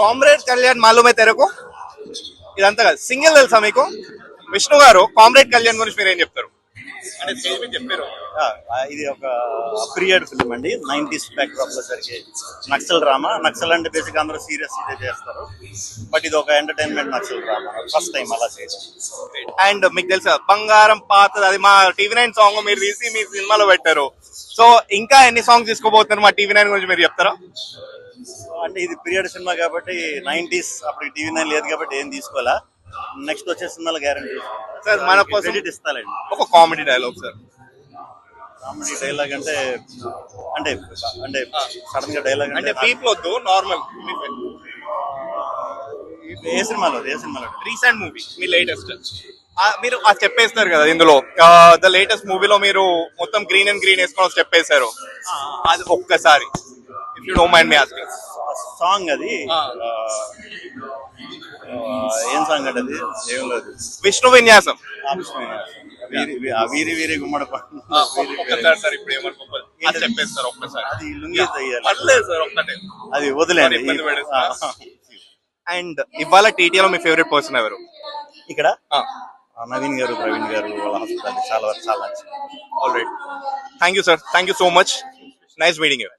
Comrade Kalyan మాలూమే తెరకు ఇదంతా కాదు, single తెలుసా మీకు? విష్ణు గారు కామ్రేడ్ కళ్యాణ్ గురించి మీరు ఏం చెప్తారు? అంటే స్టేజ్ మీద చెప్పారు. ఇది ఒక పీరియడ్ ఫిల్మ్ అండి, 90s బ్యాక్డ్రాప్ లో జరిగే నక్సల్ డ్రామా. నక్సల్ అంటే బేసిక్ అందరూ సీరియస్ ఇదే చేస్తారు, బట్ ఇది ఒక entertainment Naxal drama, first time అలా చేయడం. అండ్ మీకు తెలుసా బంగారం పాతది, అది మా టీవీ9 సాంగ్ మీరు తీసి మీ సినిమాలో పెట్టారు. సో ఇంకా ఎన్ని సాంగ్స్ తీసుకోబోతున్నారు మా టీవీ9 గురించి మీరు చెప్తారా? అంటే ఇది పీరియడ్ సినిమా కాబట్టి 90s, అప్పుడు టీవీ9 లేదు కాబట్టి ఏం తీసుకోవాలా. నెక్స్ట్ వచ్చే సినిమాలో గ్యారంటీ సార్ మన కోసం క్రెడిట్ ఇస్తానండి. ఒక comedy dialogue sir. Comedy dialogue అంటే అంటే అంటే సడన్ గా డైలాగ్ అంటే పీపుల్ వద్దు, నార్మల్. ఏ సినిమాలో రీసెంట్ మూవీ మీ లేటెస్ట్ మీరు ఆ స్టెప్ వేస్తారు కదా ఇందులో, ద లేటెస్ట్ మూవీలో మీరు మొత్తం గ్రీన్ అండ్ గ్రీన్ వేసుకొని స్టెప్ వేశారు, అది ఒక్కసారి if you don't mind me asking. Song అది ఏం సాంగ్ అంటే అది ఏం లేదు, విష్ణు విన్యాసం. వీరి వీరి గుమ్మడి ఒక్కసారి సార్ ఇప్పుడు ఏమనుకోవాలి, అది చెప్పేస్తారు ఒక్కసారి. అది లుంగి పర్లేదు సార్, ఒక్కటే అది వదిలేదు. అండ్ ఇవాళ టీటీలో మీ ఫేవరెట్ పర్సన్ ఎవరు? ఇక్కడ నవీన్ గారు, ప్రవీణ్ గారు, వాళ్ళ హాస్పిటల్ చాలా వరకు చాలా నచ్చింది. Alright, thank you sir, thank you so much, nice meeting you.